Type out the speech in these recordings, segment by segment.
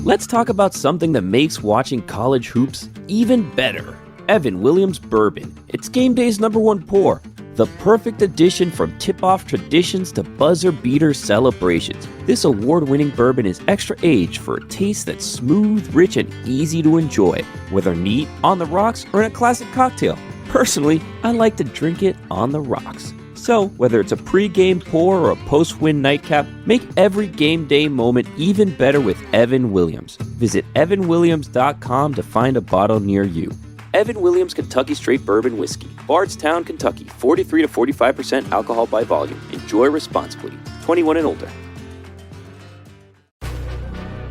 Let's talk about something that makes watching college hoops even better. Evan Williams Bourbon. It's game day's #1 pour. The perfect addition from tip-off traditions to buzzer-beater celebrations. This award-winning bourbon is extra aged for a taste that's smooth, rich, and easy to enjoy, whether neat, on the rocks, or in a classic cocktail. Personally, I like to drink it on the rocks. So, whether it's a pre-game pour or a post-win nightcap, make every game day moment even better with Evan Williams. Visit evanwilliams.com to find a bottle near you. Evan Williams Kentucky Straight Bourbon Whiskey, Bardstown, Kentucky, 43 to 45% alcohol by volume. Enjoy responsibly. 21 and older.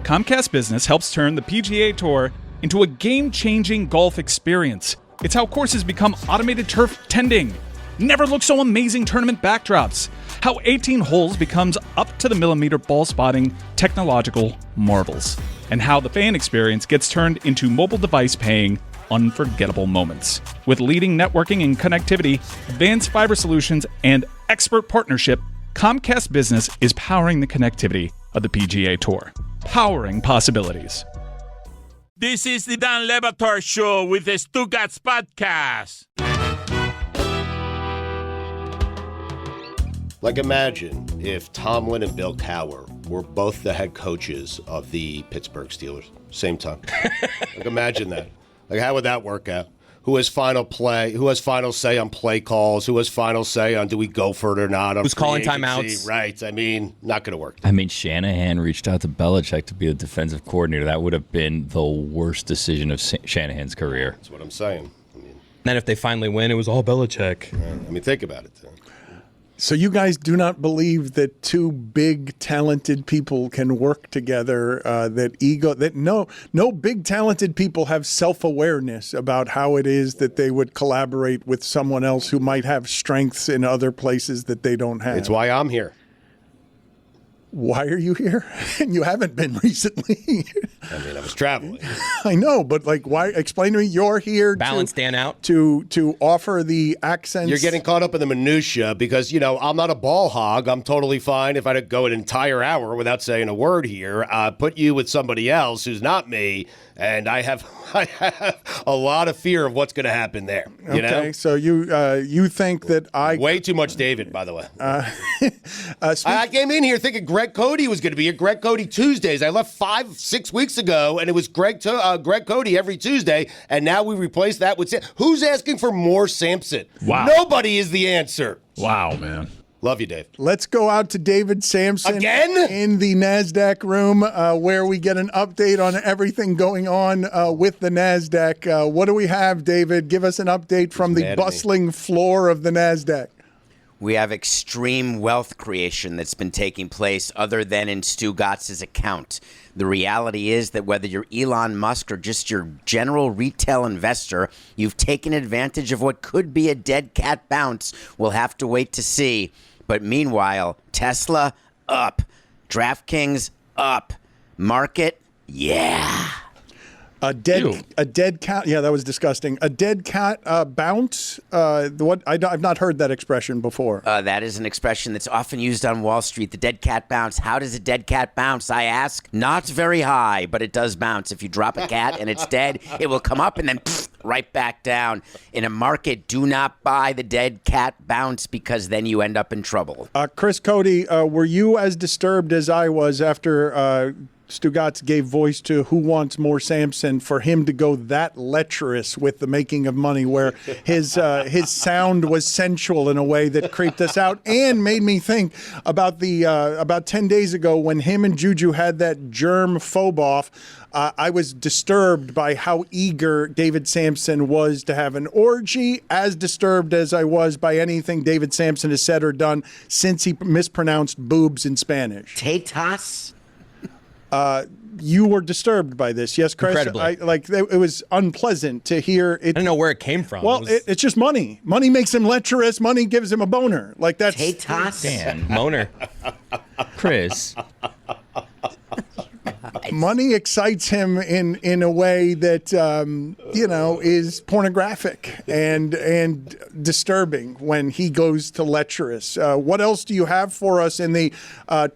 Comcast Business helps turn the PGA Tour into a game-changing golf experience. It's how courses become automated turf tending. Never looked so amazing tournament backdrops. How 18 holes becomes up-to-the-millimeter ball spotting technological marvels. And how the fan experience gets turned into mobile device paying unforgettable moments. With leading networking and connectivity, advanced fiber solutions, and expert partnership, Comcast Business is powering the connectivity of the PGA Tour. Powering possibilities. This is the Dan Le Batard Show with the Stugotz podcast. Like, imagine if Tomlin and Bill Cowher were both the head coaches of the Pittsburgh Steelers, same time. Like, imagine that. Like, how would that work out? Who has final play? Who has final say on play calls? Who has final say on do we go for it or not? Who's calling timeouts? Right. I mean, not going to work. I mean, Shanahan reached out to Belichick to be the defensive coordinator. That would have been the worst decision of Shanahan's career. That's what I'm saying. I mean, then if they finally win, it was all Belichick. I mean, think about it. So you guys do not believe that two big, talented people can work together, no big, talented people have self-awareness about how it is that they would collaborate with someone else who might have strengths in other places that they don't have. It's why I'm here. Why are you here? And you haven't been recently. I mean, I was traveling. I know, but like, why? Explain to me. You're here balance Dan out to offer the accents. You're getting caught up in the minutia because I'm not a ball hog. I'm totally fine if I go an entire hour without saying a word here. Put you with somebody else who's not me, and I have a lot of fear of what's going to happen there. You know? So you think that way too much David, by the way. I came in here thinking Greg Cody was going to be here. Greg Cody Tuesdays. I left 5-6 weeks ago, and it was Greg Cody every Tuesday, and now we replace that with who's asking for more Sampson? Wow. Nobody is the answer. Wow, man. Love you, Dave. Let's go out to David Sampson again in the NASDAQ room where we get an update on everything going on with the NASDAQ. What do we have, David? Give us an update from the bustling floor of the NASDAQ. We have extreme wealth creation that's been taking place other than in Stugotz's account. The reality is that whether you're Elon Musk or just your general retail investor, you've taken advantage of what could be a dead cat bounce. We'll have to wait to see. But meanwhile, Tesla, up. DraftKings, up. Market, yeah. A dead cat. Yeah, that was disgusting. A dead cat bounce. I've not heard that expression before. That is an expression that's often used on Wall Street. The dead cat bounce. How does a dead cat bounce? I ask. Not very high, but it does bounce. If you drop a cat and it's dead, it will come up and then right back down. In a market, do not buy the dead cat bounce because then you end up in trouble. Chris Cody, were you as disturbed as I was after Stugotz gave voice to Who Wants More Sampson for him to go that lecherous with the making of money, where his sound was sensual in a way that creeped us out and made me think about about 10 days ago when him and Juju had that germ phobe off. I was disturbed by how eager David Sampson was to have an orgy, as disturbed as I was by anything David Sampson has said or done since he mispronounced boobs in Spanish. Tetas? You were disturbed by this, yes, Chris? Incredibly. It was unpleasant to hear it. I don't know where it came from. Well, it's just money. Money makes him lecherous. Money gives him a boner. Like that's Tetas? Dan. Moaner. Chris. Money excites him in a way that is pornographic and disturbing when he goes to lecherous. What else do you have for us in the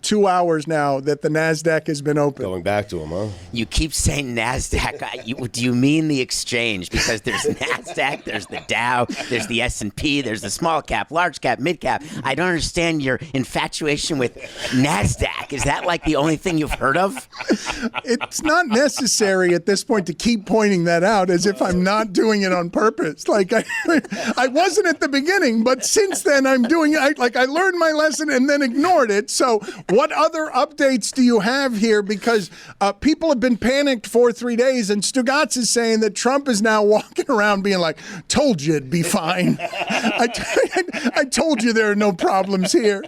2 hours now that the NASDAQ has been open? Going back to him, huh? You keep saying NASDAQ. Do you mean the exchange? Because there's NASDAQ, there's the Dow, there's the S&P, there's the small cap, large cap, mid cap. I don't understand your infatuation with NASDAQ. Is that like the only thing you've heard of? It's not necessary at this point to keep pointing that out as if I'm not doing it on purpose. Like I wasn't at the beginning, but since then I'm doing it. I learned my lesson and then ignored it. So what other updates do you have here? Because people have been panicked for 3 days, and Stugotz is saying that Trump is now walking around being like, told you it'd be fine. I told you there are no problems here.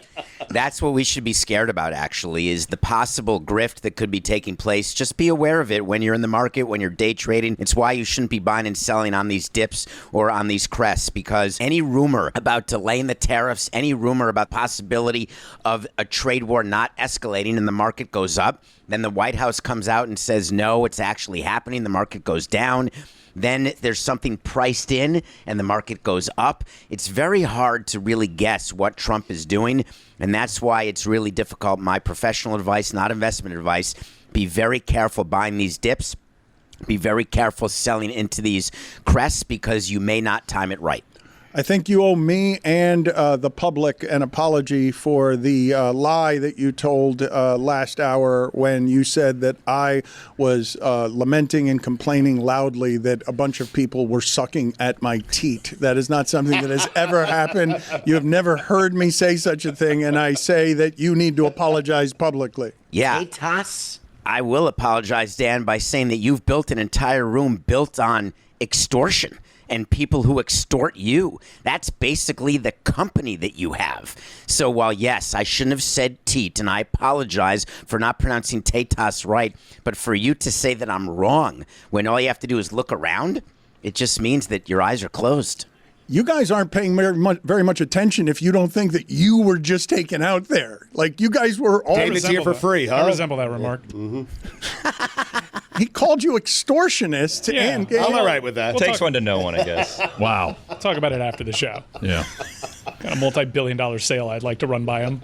That's what we should be scared about, actually, is the possible grift that could be taking place. Just be aware of it when you're in the market, when you're day trading. It's why you shouldn't be buying and selling on these dips or on these crests, because any rumor about delaying the tariffs, any rumor about possibility of a trade war not escalating and the market goes up, then the White House comes out and says, no, it's actually happening. The market goes down. Then there's something priced in and the market goes up. It's very hard to really guess what Trump is doing. And that's why it's really difficult. My professional advice, not investment advice, be very careful buying these dips. Be very careful selling into these crests because you may not time it right. I think you owe me and the public an apology for the lie that you told last hour when you said that I was lamenting and complaining loudly that a bunch of people were sucking at my teat. That is not something that has ever happened. You have never heard me say such a thing, and I say that you need to apologize publicly. Yeah. I will apologize, Dan, by saying that you've built an entire room built on extortion and people who extort you. That's basically the company that you have. So while, yes, I shouldn't have said teat, and I apologize for not pronouncing tetas right, but for you to say that I'm wrong when all you have to do is look around, it just means that your eyes are closed. You guys aren't paying very much attention if you don't think that you were just taken out there. Like, you guys were all... David's here for free, huh? I resemble that remark. Mm-hmm. He called you extortionist. Yeah. And I'm all right with that. Takes one to know one, I guess. Wow. Talk about it after the show. Yeah. Got a multi-billion-dollar sale I'd like to run by him.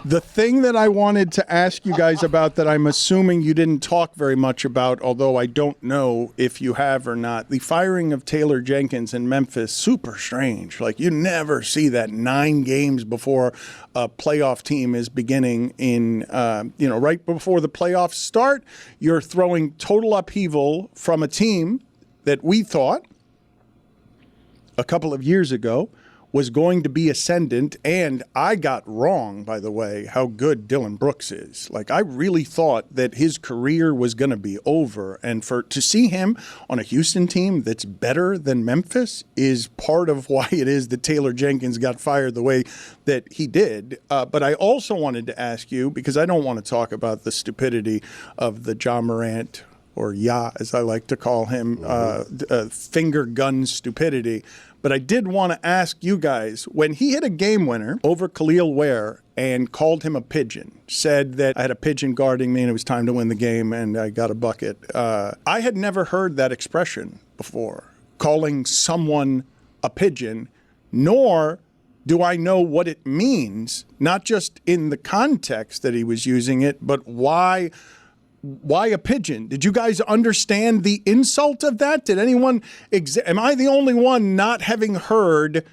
The thing that I wanted to ask you guys about that I'm assuming you didn't talk very much about, although I don't know if you have or not, the firing of Taylor Jenkins in Memphis, super strange. Like, you never see that 9 games before a playoff team is beginning in, right before the playoffs start. You're throwing total upheaval from a team that we thought a couple of years ago was going to be ascendant, and I got wrong, by the way, how good Dylan Brooks is. Like, I really thought that his career was going to be over, and to see him on a Houston team that's better than Memphis is part of why it is that Taylor Jenkins got fired the way that he did. But I also wanted to ask you, because I don't want to talk about the stupidity of the Ja Morant, or Ya, as I like to call him, finger gun stupidity. But I did want to ask you guys, when he hit a game winner over Khalil Ware and called him a pigeon, said that I had a pigeon guarding me and it was time to win the game and I got a bucket. I had never heard that expression before, calling someone a pigeon, nor do I know what it means, not just in the context that he was using it, but why a pigeon? Did you guys understand the insult of that? Did anyone, am I the only one not having heard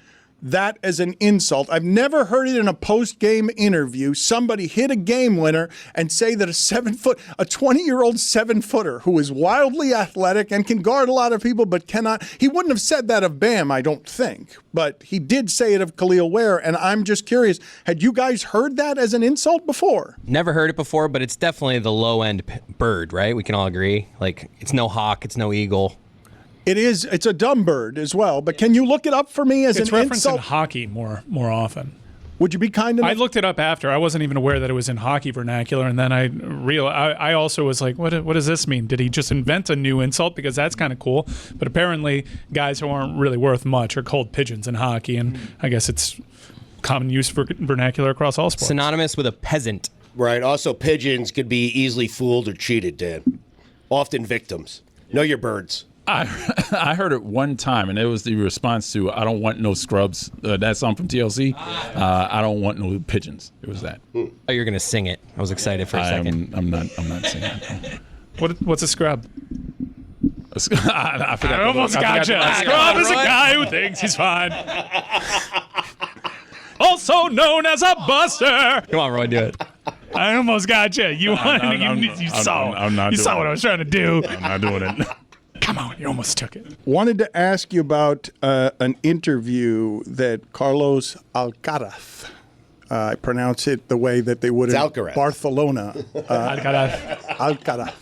that as an insult? I've never heard it in a post-game interview. Somebody hit a game winner and say that a 20-year-old 7-footer who is wildly athletic and can guard a lot of people but cannot, he wouldn't have said that of Bam, I don't think. But he did say it of Khalil Ware, and I'm just curious, had you guys heard that as an insult before? Never heard it before, but it's definitely the low-end bird, right? We can all agree. Like, it's no hawk, it's no eagle. It is. It's a dumb bird as well. But can you look it up for me as an insult? It's referenced in hockey more often. Would you be kind enough? I looked it up after. I wasn't even aware that it was in hockey vernacular, and then I also was like, what does this mean? Did he just invent a new insult? Because that's kind of cool. But apparently, guys who aren't really worth much are called pigeons in hockey, and I guess it's common use for vernacular across all sports. Synonymous with a peasant. Right. Also, pigeons could be easily fooled or cheated, Dan. Often victims. Know your birds. I heard it one time, and it was the response to "I don't want no scrubs." That song from TLC. I don't want no pigeons. It was that. Oh, you're gonna sing it. I was excited for a second. I'm not singing it. What's a scrub? I forgot. I almost got you. Scrub is a guy who thinks he's fine. Also known as a buster. Come on, Roy, do it. I almost got you. You wanted to. You saw what I was trying to do. I'm not doing it. Come on, you almost took it. Wanted to ask you about an interview that Carlos Alcaraz. I pronounce it the way that they would in Alcaraz. Barcelona. Alcaraz.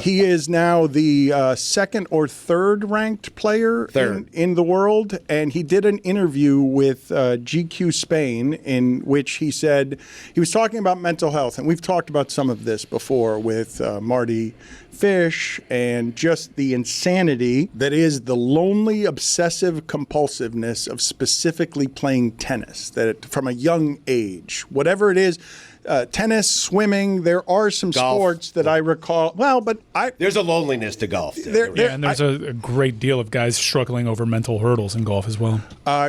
He is now the second or third ranked player in the world, and he did an interview with GQ Spain in which he said he was talking about mental health, and we've talked about some of this before with Marty Fish and just the insanity that is the lonely obsessive compulsiveness of specifically playing tennis, that from a young age, whatever it is, tennis, swimming, there are some golf. Sports that I recall. Well, but there's a loneliness to golf. And there's a great deal of guys struggling over mental hurdles in golf as well.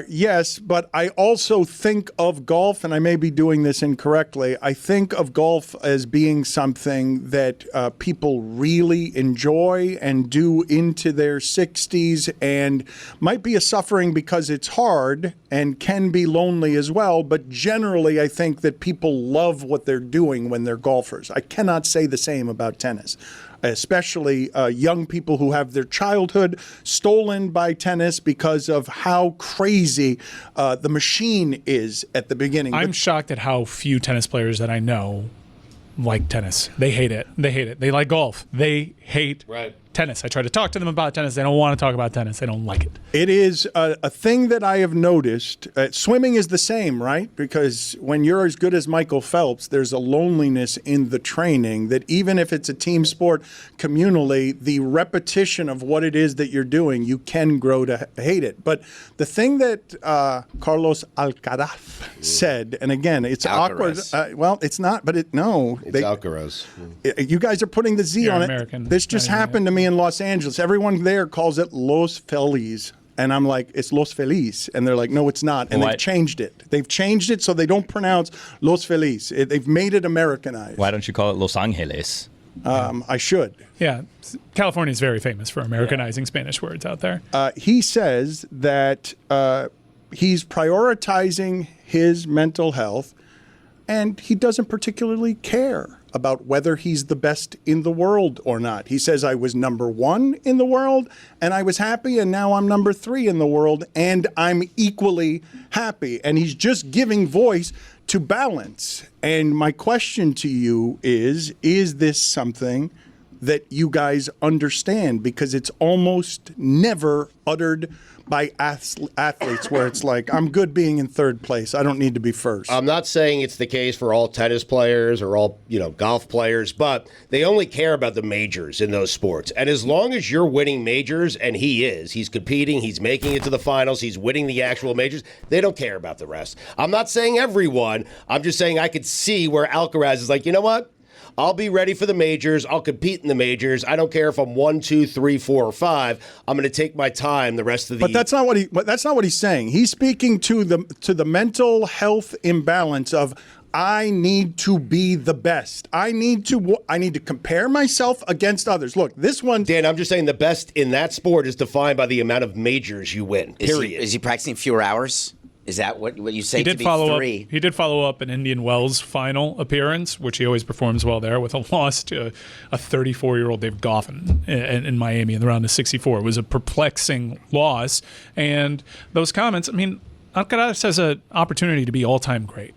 Yes, but I also think of golf, and I may be doing this incorrectly, I think of golf as being something that people really enjoy and do into their 60s, and might be a suffering because it's hard and can be lonely as well, but generally I think that people love what they're doing when they're golfers. I cannot say the same about tennis, especially young people who have their childhood stolen by tennis because of how crazy the machine is at the beginning. I'm shocked at how few tennis players that I know like tennis. They hate it. They like golf. They hate tennis. I try to talk to them about tennis. They don't want to talk about tennis. They don't like it. It is a thing that I have noticed. Swimming is the same, right? Because when you're as good as Michael Phelps, there's a loneliness in the training that even if it's a team sport communally, the repetition of what it is that you're doing, you can grow to hate it. But the thing that Carlos Alcaraz said, and again, it's Alcaraz. awkward. Well, it's not, but it's Alcaraz. You guys are putting the Z You're on American. it. This just happened to me in Los Angeles. Everyone there calls it Los Feliz. And I'm like, it's Los Feliz. And they're like, no, it's not. And they've changed it. They've changed it so they don't pronounce Los Feliz. They've made it Americanized. Why don't you call it Los Angeles? I should. Yeah. California is very famous for Americanizing Spanish words out there. He says that he's prioritizing his mental health, and he doesn't particularly care about whether he's the best in the world or not. He says, I was number 1 in the world, and I was happy, and now I'm number 3 in the world, and I'm equally happy. And he's just giving voice to balance. And my question to you is this something that you guys understand? Because it's almost never uttered by athletes where it's like, I'm good being in third place. I don't need to be first. I'm not saying it's the case for all tennis players or all, golf players, but they only care about the majors in those sports. And as long as you're winning majors, and he's competing, he's making it to the finals, he's winning the actual majors, they don't care about the rest. I'm not saying everyone. I'm just saying I could see where Alcaraz is like, you know what? I'll be ready for the majors. I'll compete in the majors. I don't care if I'm 1, 2, 3, 4, or 5. I'm going to take my time the rest of the. But that's not what he's saying. He's speaking to the mental health imbalance of, I need to be the best. I need to compare myself against others. Look, this one, Dan, I'm just saying the best in that sport is defined by the amount of majors you win. Period. Is he practicing fewer hours? Is that what you say? He did follow up an Indian Wells final appearance, which he always performs well there, with a loss to a 34-year-old Dave Goffin in Miami in the round of 64. It was a perplexing loss, and those comments. I mean, Alcaraz has an opportunity to be all-time great,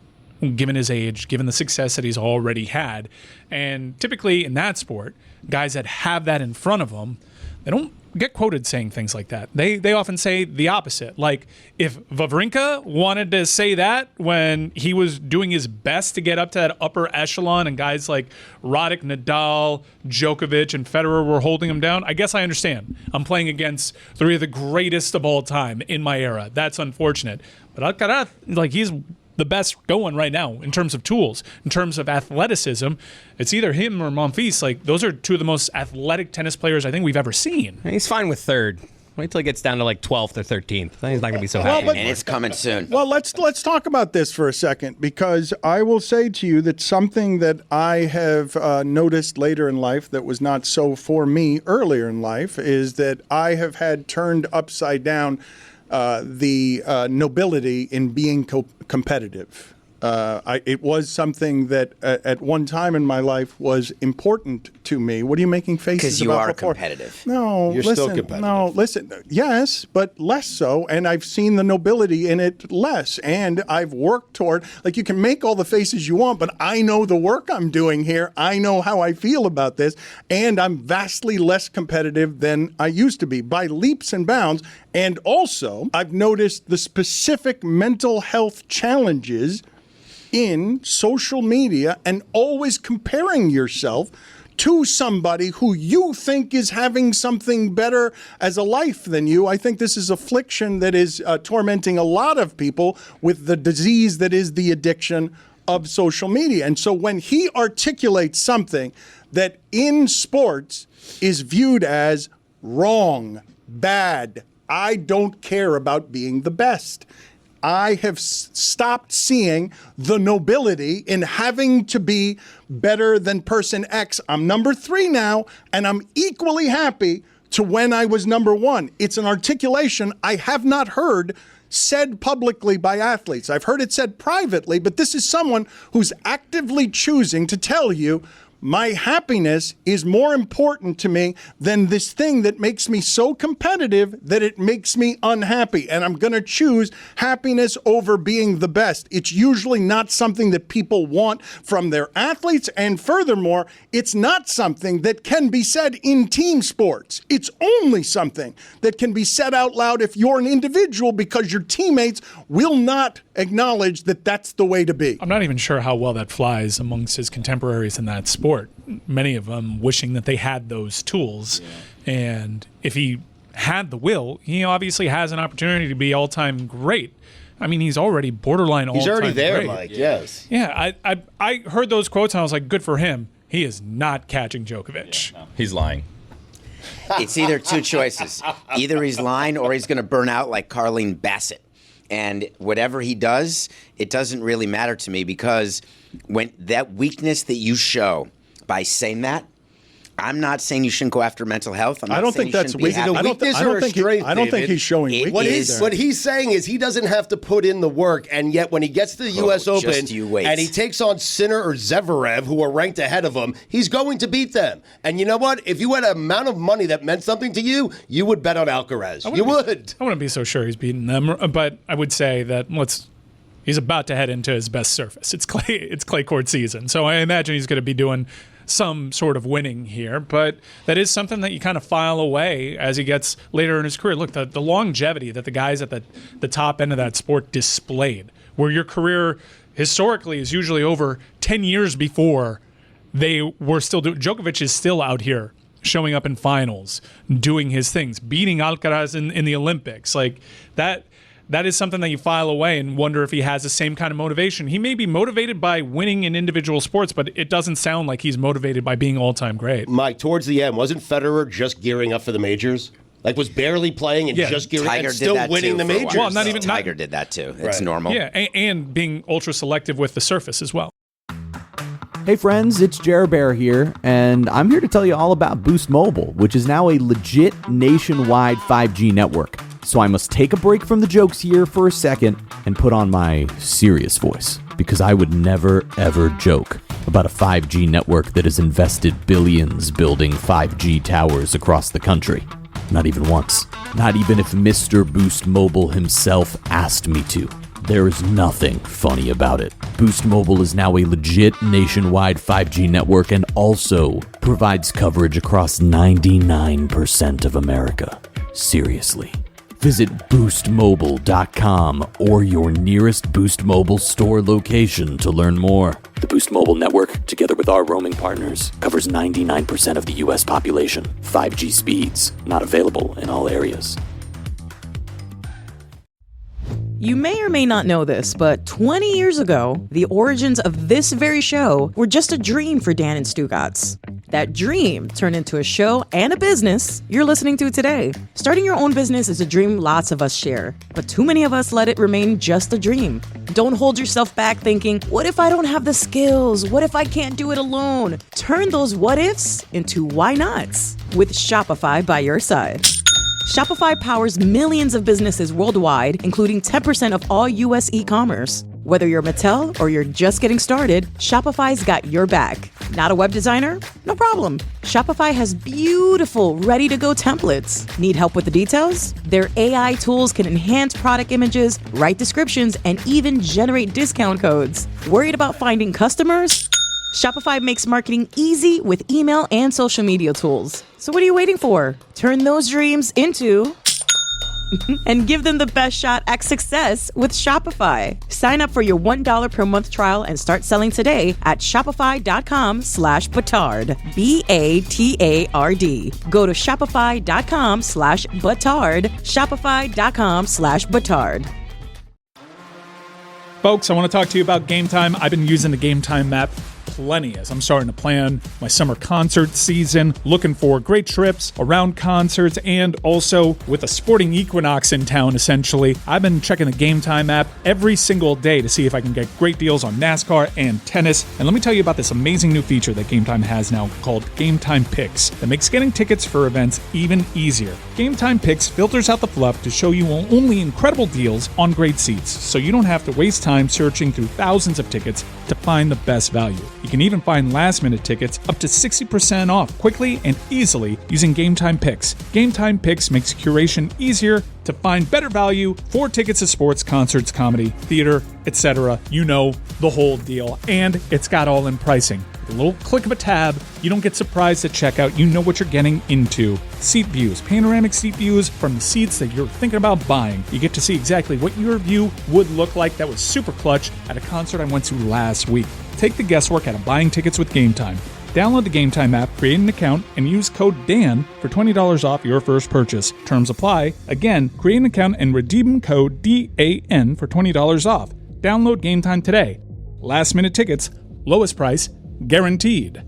given his age, given the success that he's already had, and typically in that sport, guys that have that in front of them, they don't get quoted saying things like that. They often say the opposite. Like, if Wawrinka wanted to say that when he was doing his best to get up to that upper echelon and guys like Roddick, Nadal, Djokovic, and Federer were holding him down, I guess I understand. I'm playing against 3 of the greatest of all time in my era. That's unfortunate. But Alcaraz, like, he's the best going right now in terms of tools, in terms of athleticism. It's either him or Monfils. Like, those are two of the most athletic tennis players I think we've ever seen. He's fine with third. Wait till he gets down to like 12th or 13th. Then he's not going to be so happy. And it's coming soon. Well, let's talk about this for a second, because I will say to you that something that I have noticed later in life that was not so for me earlier in life is that I have had turned upside down the nobility in being competitive. It was something that at one time in my life was important to me. What are you making faces about? Because you are before? competitive. No, You're listen, still competitive. No, listen. Yes, but less so. And I've seen the nobility in it less. And I've worked toward, like, you can make all the faces you want, but I know the work I'm doing here. I know how I feel about this. And I'm vastly less competitive than I used to be by leaps and bounds. And also, I've noticed the specific mental health challenges in social media and always comparing yourself to somebody who you think is having something better as a life than you. I think this is affliction that is tormenting a lot of people with the disease that is the addiction of social media. And so when he articulates something that in sports is viewed as wrong, bad, I don't care about being the best. I have stopped seeing the nobility in having to be better than person X. I'm number 3 now, and I'm equally happy to when I was number 1. It's an articulation I have not heard said publicly by athletes. I've heard it said privately, but this is someone who's actively choosing to tell you, my happiness is more important to me than this thing that makes me so competitive that it makes me unhappy. And I'm going to choose happiness over being the best. It's usually not something that people want from their athletes. And furthermore, it's not something that can be said in team sports. It's only something that can be said out loud if you're an individual, because your teammates will not acknowledge that that's the way to be. I'm not even sure how well that flies amongst his contemporaries in that sport. Many of them wishing that they had those tools. Yeah. And if he had the will, he obviously has an opportunity to be all-time great. I mean, he's already borderline all-time great. He's already there, great. Mike, yes. Yeah, I heard those quotes and I was like, good for him. He is not catching Djokovic. Yeah, no. He's lying. It's either two choices. Either he's lying or he's going to burn out like Carlene Bassett. And whatever he does, it doesn't really matter to me, because when that weakness that you show by saying that, I'm not saying you shouldn't go after mental health. I don't think that's weakness. I don't think he's showing weakness. What he's saying is he doesn't have to put in the work, and yet when he gets to the U.S. Open and he takes on Sinner or Zverev, who are ranked ahead of him, he's going to beat them. And you know what? If you had an amount of money that meant something to you, you would bet on Alcaraz. You would. I wouldn't be so sure he's beating them, but I would say that he's about to head into his best surface. It's clay court season, so I imagine he's going to be doing some sort of winning here, but that is something that you kind of file away as he gets later in his career. Look, the longevity that the guys at the top end of that sport displayed, where your career historically is usually over 10 years before they were still doing. Djokovic is still out here showing up in finals, doing his things, beating Alcaraz in the Olympics. Like that is something that you file away and wonder if he has the same kind of motivation. He may be motivated by winning in individual sports, but it doesn't sound like he's motivated by being all-time great. Mike, towards the end, wasn't Federer just gearing up for the majors? Like, was barely playing and just gearing up and still winning the majors? Well, Tiger did that too. It's normal. Yeah, and being ultra-selective with the surface as well. Hey friends, it's Jer Bear here, and I'm here to tell you all about Boost Mobile, which is now a legit nationwide 5G network. So I must take a break from the jokes here for a second and put on my serious voice, because I would never, ever joke about a 5G network that has invested billions building 5G towers across the country. Not even once. Not even if Mr. Boost Mobile himself asked me to. There is nothing funny about it. Boost Mobile is now a legit nationwide 5G network and also provides coverage across 99% of America. Seriously. Visit boostmobile.com or your nearest Boost Mobile store location to learn more. The Boost Mobile network, together with our roaming partners, covers 99% of the U.S. population. 5G speeds, not available in all areas. You may or may not know this, but 20 years ago, the origins of this very show were just a dream for Dan and Stugotz. That dream turned into a show and a business you're listening to today. Starting your own business is a dream lots of us share, but too many of us let it remain just a dream. Don't hold yourself back thinking, what if I don't have the skills? What if I can't do it alone? Turn those what ifs into why nots with Shopify by your side. Shopify powers millions of businesses worldwide, including 10% of all U.S. e-commerce. Whether you're Mattel or you're just getting started, Shopify's got your back. Not a web designer? No problem. Shopify has beautiful, ready-to-go templates. Need help with the details? Their AI tools can enhance product images, write descriptions, and even generate discount codes. Worried about finding customers? Shopify makes marketing easy with email and social media tools. So what are you waiting for? Turn those dreams into and give them the best shot at success with Shopify. Sign up for your $1 per month trial and start selling today at shopify.com/Batard. Batard. Go to shopify.com/Batard. Shopify.com/Batard. Folks, I want to talk to you about Game Time. I've been using the Game Time map plenty as I'm starting to plan my summer concert season, looking for great trips around concerts, and also with a sporting equinox in town, essentially, I've been checking the Game Time app every single day to see if I can get great deals on NASCAR and tennis. And let me tell you about this amazing new feature that Game Time has now called Game Time Picks that makes getting tickets for events even easier. Game Time Picks filters out the fluff to show you only incredible deals on great seats, so you don't have to waste time searching through thousands of tickets to find the best value. You can even find last-minute tickets up to 60% off quickly and easily using Game Time Picks. Game Time Picks makes curation easier to find better value for tickets to sports, concerts, comedy, theater, etc. You know, the whole deal. And it's got all in pricing. With a little click of a tab, you don't get surprised at checkout. You know what you're getting into. Seat views, panoramic seat views from the seats that you're thinking about buying. You get to see exactly what your view would look like. That was super clutch at a concert I went to last week. Take the guesswork out of buying tickets with Game Time. Download the Game Time app, create an account, and use code DAN for $20 off your first purchase. Terms apply. Again, create an account and redeem code DAN for $20 off. Download Game Time today. Last minute tickets, lowest price, guaranteed.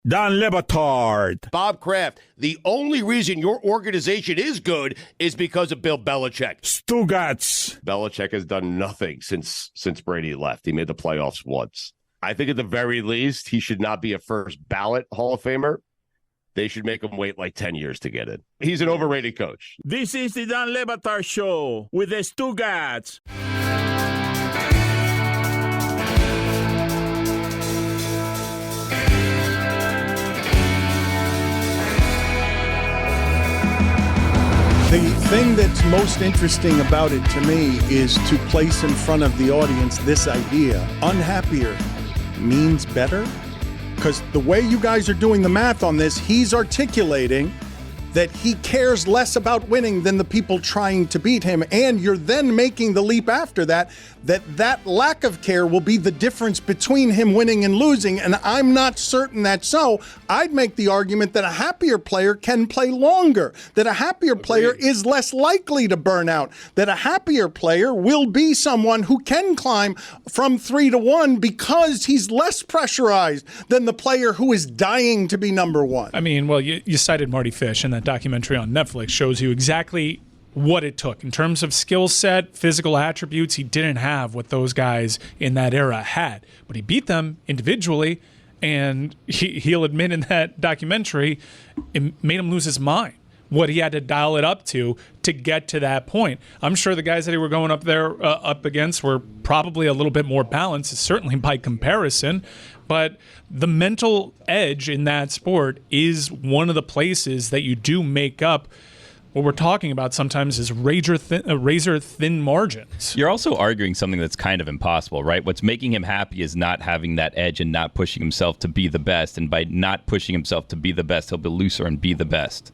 Dan Le Batard. Bob Kraft, the only reason your organization is good is because of Bill Belichick. Stugotz. Belichick has done nothing since Brady left. He made the playoffs once. I think at the very least, he should not be a first ballot Hall of Famer. They should make him wait like 10 years to get it. He's an overrated coach. This is the Dan Le Batard Show with the Stugotz. The thing that's most interesting about it to me is to place in front of the audience this idea. Unhappier means better? Because the way you guys are doing the math on this, he's articulating that he cares less about winning than the people trying to beat him. And you're then making the leap after that lack of care will be the difference between him winning and losing. And I'm not certain that's so. I'd make the argument that a happier player can play longer, that a happier player is less likely to burn out, that a happier player will be someone who can climb from 3 to 1 because he's less pressurized than the player who is dying to be number one. I mean, well, you cited Marty Fish, and that documentary on Netflix shows you exactly what it took in terms of skill set, physical attributes. He didn't have what those guys in that era had, but he beat them individually, and he'll admit in that documentary it made him lose his mind what he had to dial it up to get to that point. I'm sure the guys that he were going up there up against were probably a little bit more balanced, certainly by comparison, but the mental edge in that sport is one of the places that you do make up what we're talking about sometimes is razor thin margins. You're also arguing something that's kind of impossible, right? What's making him happy is not having that edge and not pushing himself to be the best. And by not pushing himself to be the best, he'll be looser and be the best.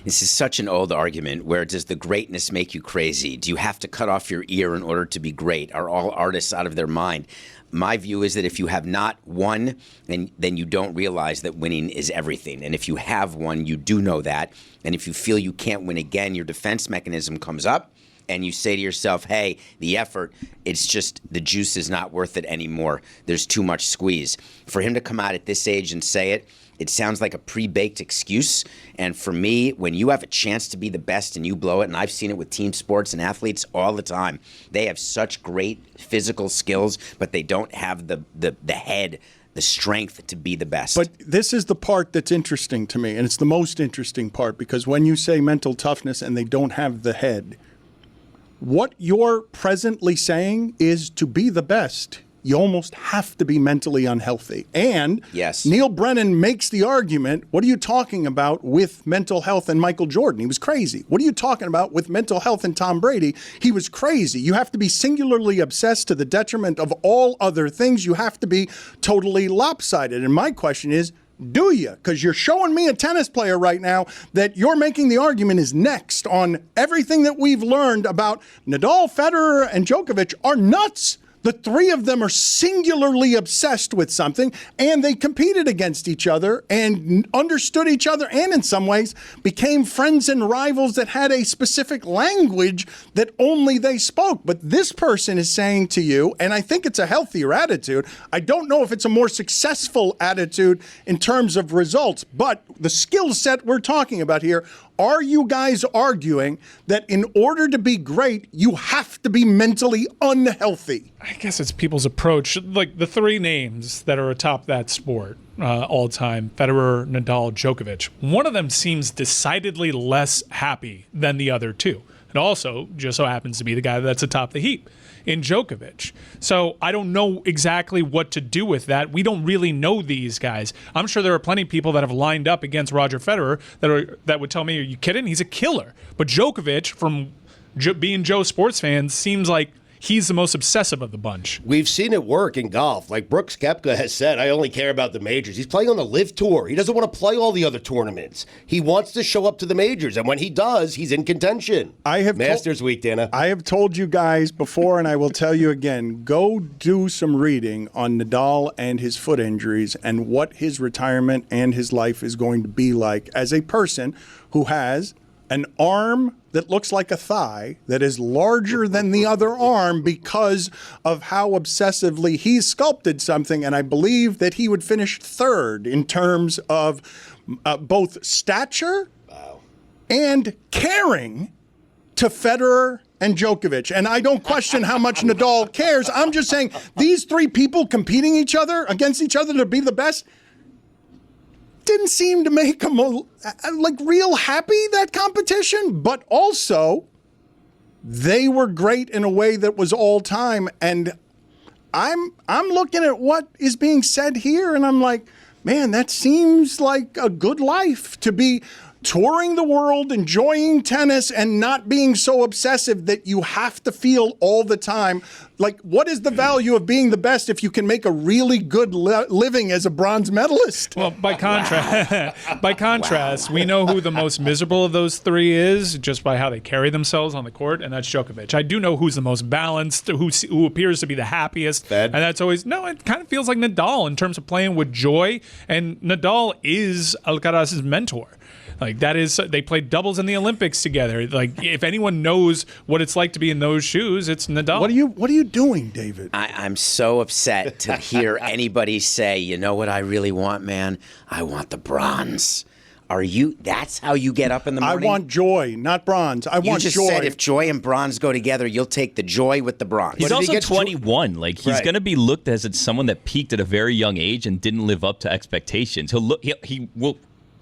This is such an old argument. Where does the greatness make you crazy? Do you have to cut off your ear in order to be great? Are all artists out of their mind? My view is that if you have not won, then you don't realize that winning is everything. And if you have won, you do know that. And if you feel you can't win again, your defense mechanism comes up and you say to yourself, hey, the effort, it's just the juice is not worth it anymore. There's too much squeeze. For him to come out at this age and say it, it sounds like a pre-baked excuse. And for me, when you have a chance to be the best and you blow it, and I've seen it with team sports and athletes all the time, they have such great physical skills, but they don't have the head, the strength to be the best. But this is the part that's interesting to me, and it's the most interesting part, because when you say mental toughness and they don't have the head, what you're presently saying is to be the best, you almost have to be mentally unhealthy. And yes, Neil Brennan makes the argument, what are you talking about with mental health and Michael Jordan? He was crazy. What are you talking about with mental health and Tom Brady? He was crazy. You have to be singularly obsessed to the detriment of all other things. You have to be totally lopsided. And my question is, do you? Because you're showing me a tennis player right now that you're making the argument is next on everything that we've learned about Nadal, Federer, and Djokovic are nuts. The three of them are singularly obsessed with something, and they competed against each other and understood each other, and in some ways became friends and rivals that had a specific language that only they spoke. But this person is saying to you, and I think it's a healthier attitude, I don't know if it's a more successful attitude in terms of results, but the skill set we're talking about here, are you guys arguing that in order to be great, you have to be mentally unhealthy? I guess it's people's approach. Like the three names that are atop that sport all time, Federer, Nadal, Djokovic, one of them seems decidedly less happy than the other two. It also just so happens to be the guy that's atop the heap in Djokovic. So I don't know exactly what to do with that. We don't really know these guys. I'm sure there are plenty of people that have lined up against Roger Federer that would tell me, are you kidding? He's a killer. But Djokovic, from being Joe sports fans, seems like he's the most obsessive of the bunch. We've seen it work in golf. Like Brooks Koepka has said, I only care about the majors. He's playing on the LIV Tour. He doesn't want to play all the other tournaments. He wants to show up to the majors, and when he does, he's in contention. Masters Week, Dana. I have told you guys before, and I will tell you again, go do some reading on Nadal and his foot injuries and what his retirement and his life is going to be like as a person who has an arm that looks like a thigh that is larger than the other arm because of how obsessively he's sculpted something. And I believe that he would finish third in terms of both stature and caring to Federer and Djokovic. And I don't question how much Nadal cares. I'm just saying these three people competing against each other to be the best didn't seem to make them like real happy, that competition, but also they were great in a way that was all time. And I'm looking at what is being said here, and I'm like, man, that seems like a good life to be touring the world, enjoying tennis, and not being so obsessive that you have to feel all the time. Like, what is the value of being the best if you can make a really good living as a bronze medalist? Well, by contrast, we know who the most miserable of those three is just by how they carry themselves on the court, and that's Djokovic. I do know who's the most balanced, who appears to be the happiest, and that's always, no, it kind of feels like Nadal in terms of playing with joy, and Nadal is Alcaraz's mentor. Like, that is, they played doubles in the Olympics together. Like, if anyone knows what it's like to be in those shoes, it's Nadal. What are you doing, David? I'm so upset to hear anybody say, you know what I really want, man? I want the bronze. That's how you get up in the morning? I want joy, not bronze. I want joy. You just said if joy and bronze go together, you'll take the joy with the bronze. He's also 21. Like, he's going to be looked as someone that peaked at a very young age and didn't live up to expectations. He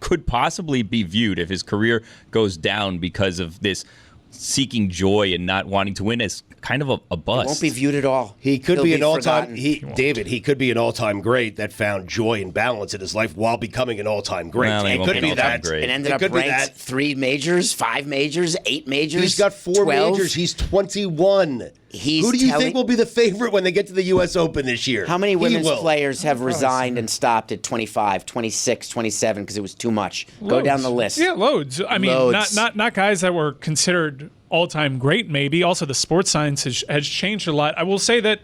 could possibly be viewed, if his career goes down because of this seeking joy and not wanting to win, as kind of a bust. He won't be viewed at all. He could be an all-time. He could be an all-time great that found joy and balance in his life while becoming an all-time great. Well, it could be that. Great. It ended up ranked 3 majors, 5 majors, 8 majors. He's got 4 majors. He's 21. Who do you think will be the favorite when they get to the U.S. Open this year? How many women's players have resigned and stopped at 25, 26, 27 because it was too much? Loads. Go down the list. Yeah, loads. I mean, loads. not guys that were considered all-time great, maybe. Also, the sports science has changed a lot. I will say that,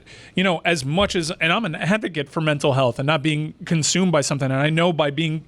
as much as, and I'm an advocate for mental health and not being consumed by something, and I know by being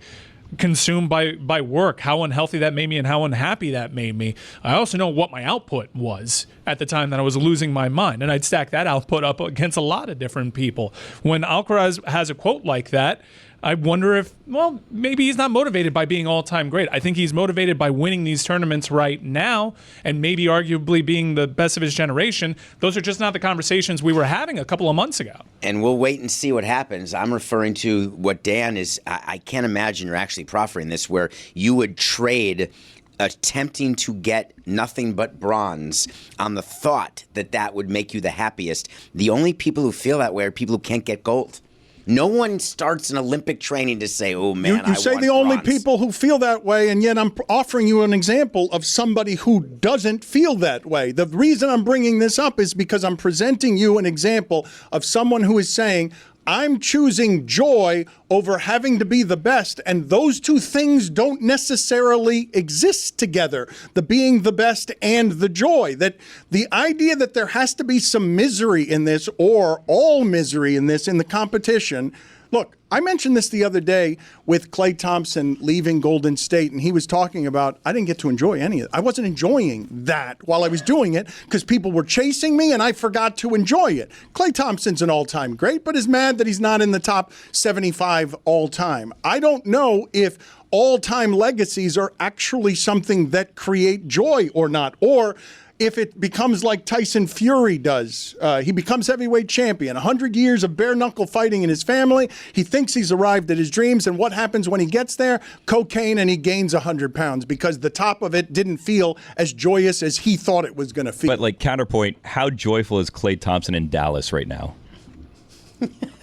consumed by work, how unhealthy that made me and how unhappy that made me. I also know what my output was at the time that I was losing my mind, and I'd stack that output up against a lot of different people. When Alcaraz has a quote like that, I wonder if, well, maybe he's not motivated by being all-time great. I think he's motivated by winning these tournaments right now and maybe arguably being the best of his generation. Those are just not the conversations we were having a couple of months ago. And we'll wait and see what happens. I'm referring to what Dan is, I can't imagine you're actually proffering this, where you would trade attempting to get nothing but bronze on the thought that that would make you the happiest. The only people who feel that way are people who can't get gold. No one starts an Olympic training to say, oh, man, You say the only people who feel that way, and yet I'm offering you an example of somebody who doesn't feel that way. The reason I'm bringing this up is because I'm presenting you an example of someone who is saying, I'm choosing joy over having to be the best, and those two things don't necessarily exist together, the being the best and the joy. That the idea that there has to be some misery in this, or all misery in this, in the competition. Look, I mentioned this the other day with Klay Thompson leaving Golden State, and he was talking about, I didn't get to enjoy any of it. I wasn't enjoying that while I was doing it because people were chasing me and I forgot to enjoy it. Klay Thompson's an all-time great, but is mad that he's not in the top 75 all-time. I don't know if all-time legacies are actually something that create joy or not, or if it becomes like Tyson Fury does. He becomes heavyweight champion, 100 years of bare-knuckle fighting in his family. He thinks he's arrived at his dreams, and what happens when he gets there? Cocaine, and he gains 100 pounds because the top of it didn't feel as joyous as he thought it was going to feel. But like counterpoint, how joyful is Klay Thompson in Dallas right now?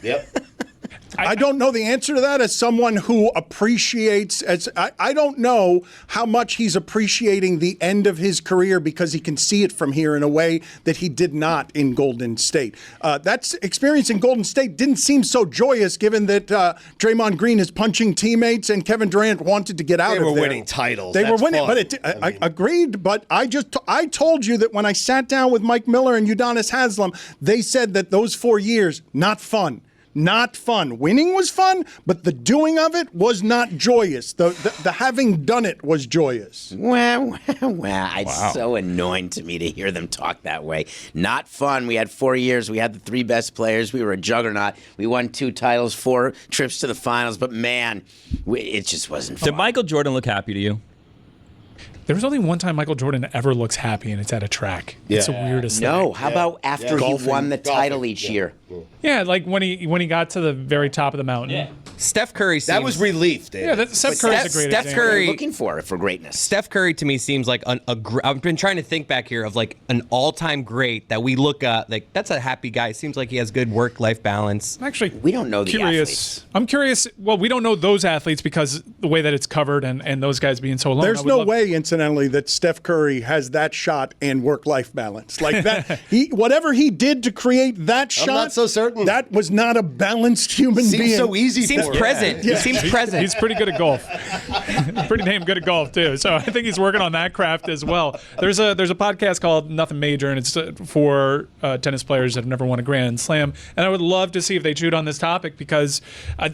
Yep. I don't know the answer to that as someone who appreciates, I don't know how much he's appreciating the end of his career because he can see it from here in a way that he did not in Golden State. That experience in Golden State didn't seem so joyous given that Draymond Green is punching teammates and Kevin Durant wanted to get out of there. They were winning titles. They were winning, fun. but I agreed, but I told you that when I sat down with Mike Miller and Udonis Haslem, they said that those 4 years, not fun. Not fun. Winning was fun, but the doing of it was not joyous. The having done it was joyous. Wow. It's so annoying to me to hear them talk that way. Not fun. We had 4 years. We had the three best players. We were a juggernaut. We won 2 titles, 4 trips to the finals. But, man, it just wasn't fun. Did Michael Jordan look happy to you? There was only one time Michael Jordan ever looks happy, and it's at a track. Yeah. It's the weirdest thing. No, how about after he won the title each year? Yeah, like when he got to the very top of the mountain. Yeah. Steph Curry seems... That was relief, David. Yeah, Steph Curry's a great Steph example. Curry, Looking for greatness. Steph Curry to me seems like I've been trying to think back here of like an all-time great that we look at, like that's a happy guy. Seems like he has good work-life balance. Actually, we don't know the athletes. I'm curious. Well, we don't know those athletes because the way that it's covered and those guys being so alone. There's no way, incidentally, that Steph Curry has that shot and work-life balance. Like that, whatever he did to create that shot, I'm not so certain. That was not a balanced human being. Seems so easy. Seems for him. present. He seems present. He's pretty good at golf. Pretty damn good at golf too. So I think he's working on that craft as well. There's a podcast called Nothing Major, and it's for tennis players that have never won a Grand Slam. And I would love to see if they chewed on this topic because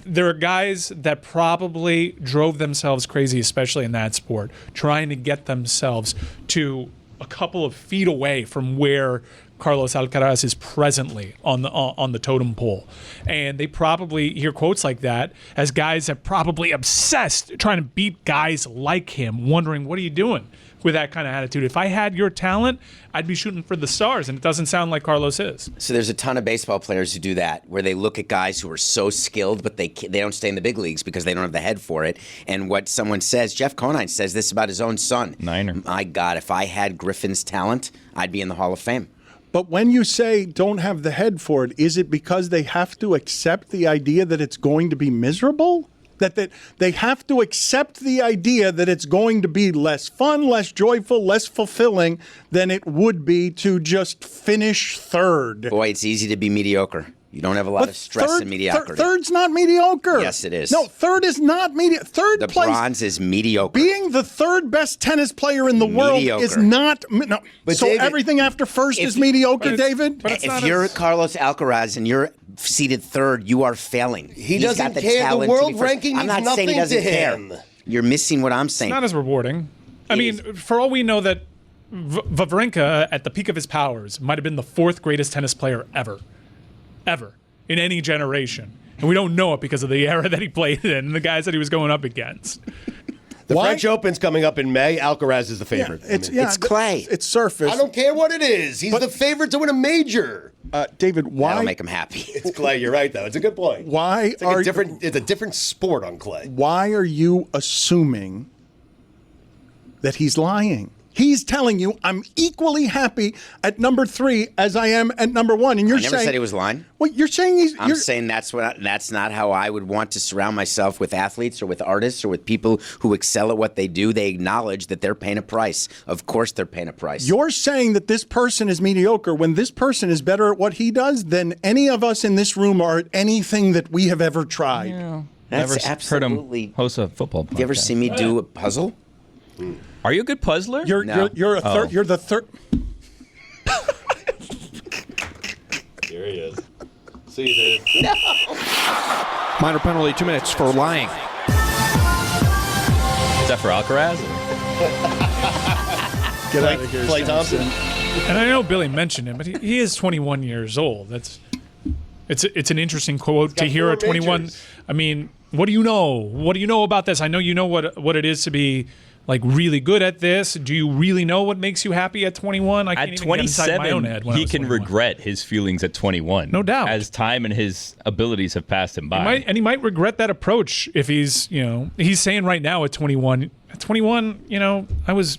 there are guys that probably drove themselves crazy, especially in that sport, trying to get themselves to a couple of feet away from where Carlos Alcaraz is presently on the totem pole. And they probably hear quotes like that as guys that probably obsessed trying to beat guys like him, wondering, what are you doing with that kind of attitude? If I had your talent, I'd be shooting for the stars, and it doesn't sound like Carlos is. So there's a ton of baseball players who do that, where they look at guys who are so skilled, but they don't stay in the big leagues because they don't have the head for it. And what someone says, Jeff Conine says this about his own son. Niner. My God, if I had Griffin's talent, I'd be in the Hall of Fame. But when you say don't have the head for it, is it because they have to accept the idea that it's going to be miserable? That they have to accept the idea that it's going to be less fun, less joyful, less fulfilling than it would be to just finish third. Boy, it's easy to be mediocre. You don't have a lot of stress and mediocrity. Third's not mediocre. Yes, it is. No, third is not mediocre. The bronze is mediocre. Being the third best tennis player in the world is not. No. But so David, everything after first is mediocre, David? If you're Carlos Alcaraz and you're seated third, you are failing. He He's doesn't got the care. The talent to be world first. ranking I'm means not saying he nothing doesn't to him. care. You're missing what I'm saying. It's not as rewarding. I mean, for all we know that Wawrinka, at the peak of his powers, might have been the 4th greatest tennis player ever, in any generation. And we don't know it because of the era that he played in and the guys that he was going up against. The French Open's coming up in May. Alcaraz is the favorite. It's clay. It's surface. I don't care what it is. He's the favorite to win a major. David, why? That'll make him happy. It's clay. You're right, though. It's a good point. Why it's like it's a different sport on clay. Why are you assuming that he's lying? He's telling you, I'm equally happy at number 3 as I am at number 1. And you're I never saying, said he was lying. Well, you're saying I'm saying that's not how I would want to surround myself with athletes or with artists or with people who excel at what they do. They acknowledge that they're paying a price. Of course they're paying a price. You're saying that this person is mediocre when this person is better at what he does than any of us in this room are at anything that we have ever tried. Yeah. That's Never absolutely. heard him host a football podcast. You ever see me do a puzzle? Are you a good puzzler? You're a third. You're the third. Here he is. See you, Dave. No. Minor penalty, 2 minutes for lying. Is that for Alcaraz? Get out of here, Clay Thompson. And I know Billy mentioned him, but he is 21 years old. It's an interesting quote to hear at 21. Majors. I mean, what do you know? What do you know about this? I know you know what it is to be like really good at this. Do you really know what makes you happy at 21? I can't At even get inside my own 27, head when I he was can 21. regret his feelings at 21. No doubt. As time and his abilities have passed him by. He might regret that approach if he's saying right now at 21. At 21, I was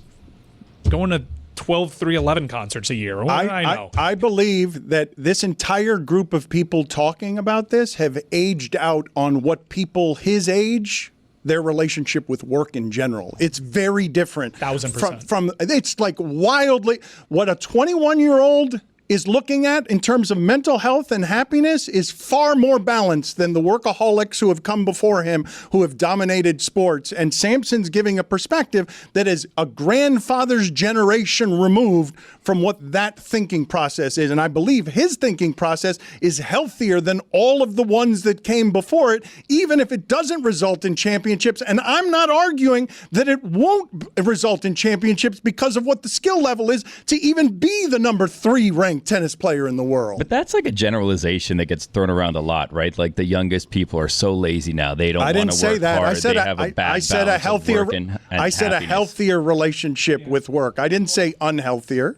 going to 12 311 concerts a year. What do I know? I believe that this entire group of people talking about this have aged out on what people his age, their relationship with work in general. It's very different. 1000%. From it's like wildly what a 21-year-old is looking at in terms of mental health and happiness is far more balanced than the workaholics who have come before him, who have dominated sports. And Sampson's giving a perspective that is a grandfather's generation removed from what that thinking process is. And I believe his thinking process is healthier than all of the ones that came before it, even if it doesn't result in championships. And I'm not arguing that it won't result in championships because of what the skill level is to even be the number 3 ranked tennis player in the world. But that's like a generalization that gets thrown around a lot, right? Like the youngest people are so lazy now; they don't want to work hard. I didn't say that. I said they have a bad I said a balance of healthier. work and I said happiness. a healthier relationship with work. I didn't say unhealthier.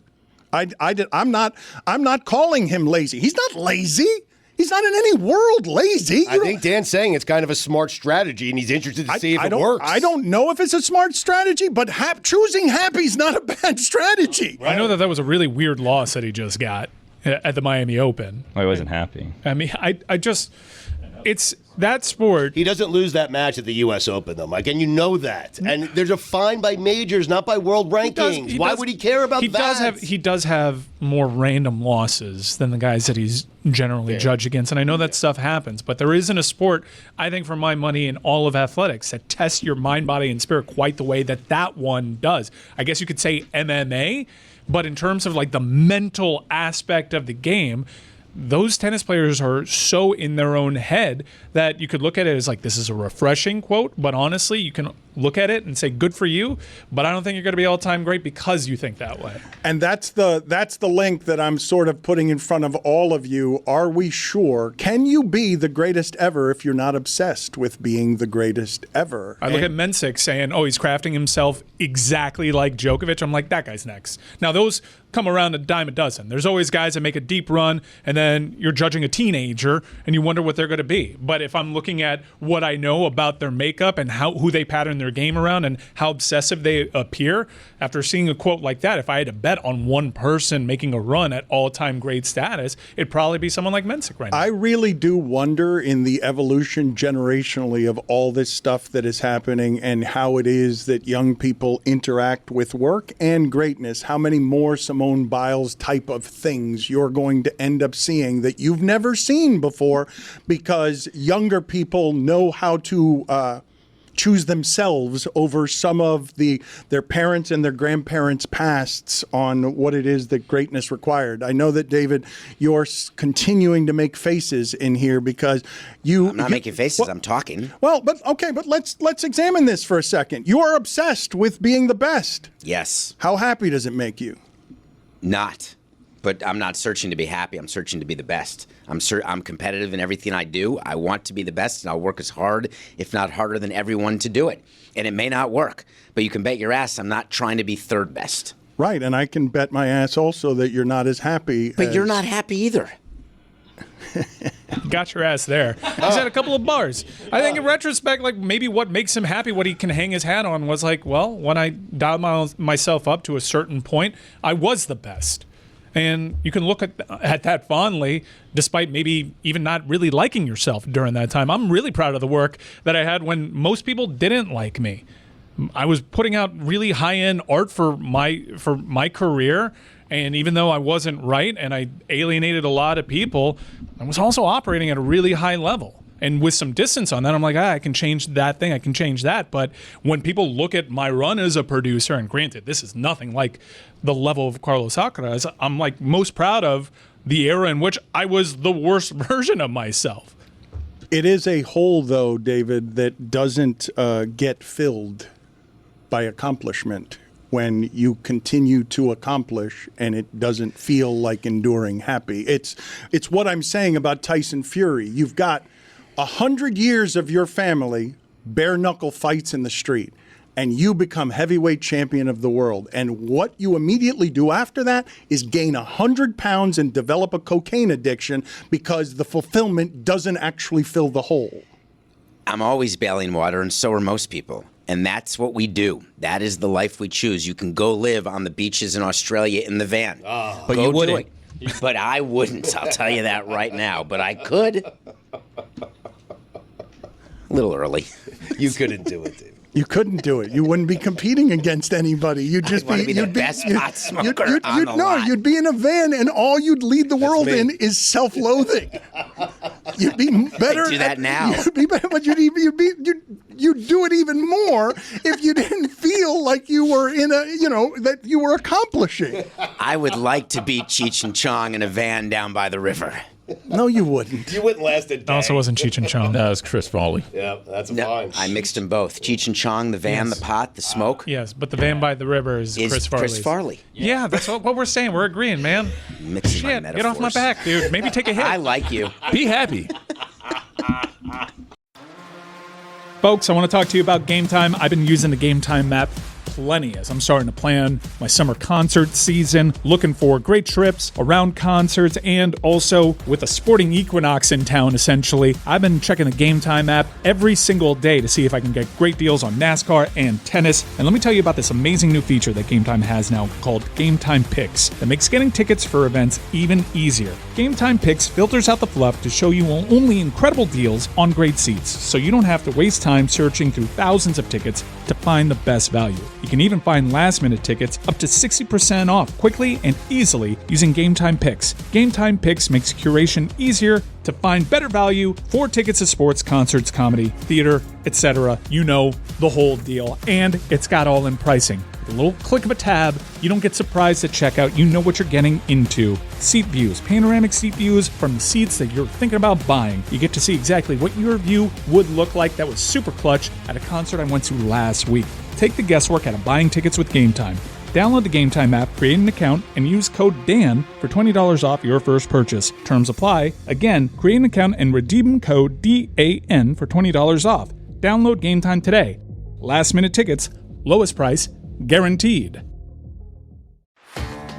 I'm not calling him lazy. He's not lazy. He's not in any world lazy. I think Dan's saying it's kind of a smart strategy, and he's interested to see if it works. I don't know if it's a smart strategy, but choosing happy's not a bad strategy. I know that was a really weird loss that he just got at the Miami Open. I wasn't happy. I mean, I just, it's that sport. He doesn't lose that match at the U.S. Open, though, Mike, and you know that. And there's a fine by majors, not by world rankings. Why would he care about that? He does have more random losses than the guys that he's generally judged against. And I know that stuff happens, but there isn't a sport, I think, for my money, in all of athletics that tests your mind, body, and spirit quite the way that one does. I guess you could say MMA, but in terms of like the mental aspect of the game, those tennis players are so in their own head that you could look at it as like, this is a refreshing quote, but honestly, you can look at it and say, good for you, but I don't think you're going to be all-time great because you think that way. And that's the link that I'm sort of putting in front of all of you. Are we sure? Can you be the greatest ever if you're not obsessed with being the greatest ever? I look at Mensik saying, oh, he's crafting himself exactly like Djokovic. I'm like, that guy's next. Now, those come around a dime a dozen. There's always guys that make a deep run, and then you're judging a teenager, and you wonder what they're going to be. But if I'm looking at what I know about their makeup and who they pattern their game around and how obsessive they appear, after seeing a quote like that, if I had to bet on one person making a run at all-time great status, it'd probably be someone like Mensik right now. I really do wonder in the evolution generationally of all this stuff that is happening and how it is that young people interact with work and greatness, how many more Simone Biles type of things you're going to end up seeing that you've never seen before, because younger people know how to choose themselves over some of their parents and their grandparents' pasts on what it is that greatness required. I know that, David, you're continuing to make faces in here because I'm not making faces. I'm talking. Well, but let's examine this for a second. You are obsessed with being the best. Yes. How happy does it make you? Not. But I'm not searching to be happy. I'm searching to be the best. I'm competitive in everything I do. I want to be the best, and I'll work as hard, if not harder than everyone to do it. And it may not work, but you can bet your ass I'm not trying to be third best. Right, and I can bet my ass also that you're not as happy. But you're not happy either. Got your ass there. He's had a couple of bars. I think in retrospect, like maybe what makes him happy, what he can hang his hat on was like, well, when I dialed myself up to a certain point, I was the best. And you can look at that fondly, despite maybe even not really liking yourself during that time. I'm really proud of the work that I had when most people didn't like me. I was putting out really high-end art for my career, and even though I wasn't right and I alienated a lot of people, I was also operating at a really high level. And with some distance on that, I'm like, I can change that thing, I can change that. But when people look at my run as a producer, and granted, this is nothing like the level of Carlos Alcaraz, I'm like most proud of the era in which I was the worst version of myself. It is a hole, though, David, that doesn't get filled by accomplishment when you continue to accomplish and it doesn't feel like enduring happy. It's what I'm saying about Tyson Fury. You've got 100 years of your family bare knuckle fights in the street, and you become heavyweight champion of the world. And what you immediately do after that is gain 100 pounds and develop a cocaine addiction because the fulfillment doesn't actually fill the hole. I'm always bailing water, and so are most people. And that's what we do. That is the life we choose. You can go live on the beaches in Australia in the van. But you wouldn't. But I wouldn't. I'll tell you that right now. But I could. A little early. You couldn't do it, dude. You couldn't do it. You wouldn't be competing against anybody. You'd just be the best pot smoker on the lot. You'd be in a van, and all you'd lead the world in is self-loathing. You'd be better. I do that now. You'd be better, but you'd do it even more if you didn't feel like you were that you were accomplishing. I would like to beat Cheech and Chong in a van down by the river. No, you wouldn't. You wouldn't last a day. It also wasn't Cheech and Chong. That was Chris Farley. Yeah, that's fine. I mixed them both. Cheech and Chong, the van, the pot, the smoke. Yes, but the van by the river is Chris Farley's. Chris Farley. Yeah, that's what we're saying. We're agreeing, man. Mixing my Shit, metaphors. get off my back, dude. Maybe take a hit. I like you. Be happy. Folks, I want to talk to you about Game Time. I've been using the Game Time map plenty as I'm starting to plan my summer concert season, looking for great trips around concerts, and also with a sporting equinox in town, essentially, I've been checking the Game Time app every single day to see if I can get great deals on NASCAR and tennis. And let me tell you about this amazing new feature that Game Time has now called Game Time Picks that makes getting tickets for events even easier. Game Time Picks filters out the fluff to show you only incredible deals on great seats, so you don't have to waste time searching through thousands of tickets to find the best value. You can even find last-minute tickets up to 60% off quickly and easily using Game Time Picks. Game Time Picks makes curation easier to find better value for tickets to sports, concerts, comedy, theater, etc. You know, the whole deal. And it's got all in pricing. With a little click of a tab, you don't get surprised at checkout. You know what you're getting into. Seat views, panoramic seat views from the seats that you're thinking about buying. You get to see exactly what your view would look like. That was super clutch at a concert I went to last week. Take the guesswork out of buying tickets with Game Time. Download the Game Time app, create an account, and use code DAN for $20 off your first purchase. Terms apply. Again, create an account and redeem code DAN for $20 off. Download Game Time today. Last minute tickets, lowest price, guaranteed.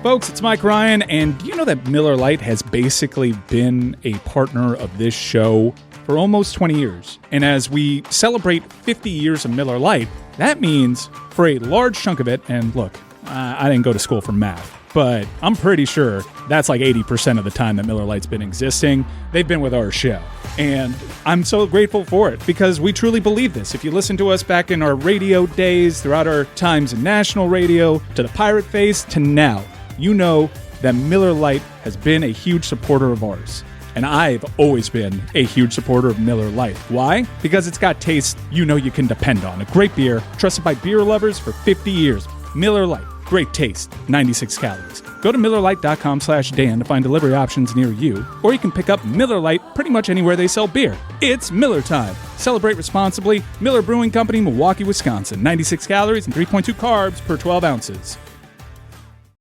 Folks, it's Mike Ryan, and you know that Miller Lite has basically been a partner of this show for almost 20 years. And as we celebrate 50 years of Miller Lite, that means for a large chunk of it, and look, I didn't go to school for math, but I'm pretty sure that's like 80% of the time that Miller Lite's been existing, they've been with our show. And I'm so grateful for it because we truly believe this. If you listen to us back in our radio days, throughout our times in national radio, to the pirate phase, to now, you know that Miller Lite has been a huge supporter of ours. And I've always been a huge supporter of Miller Lite. Why? Because it's got taste you know you can depend on. A great beer, trusted by beer lovers for 50 years. Miller Lite. Great taste, 96 calories. Go to MillerLite.com/Dan to find delivery options near you, or you can pick up Miller Lite pretty much anywhere they sell beer. It's Miller time. Celebrate responsibly. Miller Brewing Company, Milwaukee, Wisconsin. 96 calories and 3.2 carbs per 12 ounces.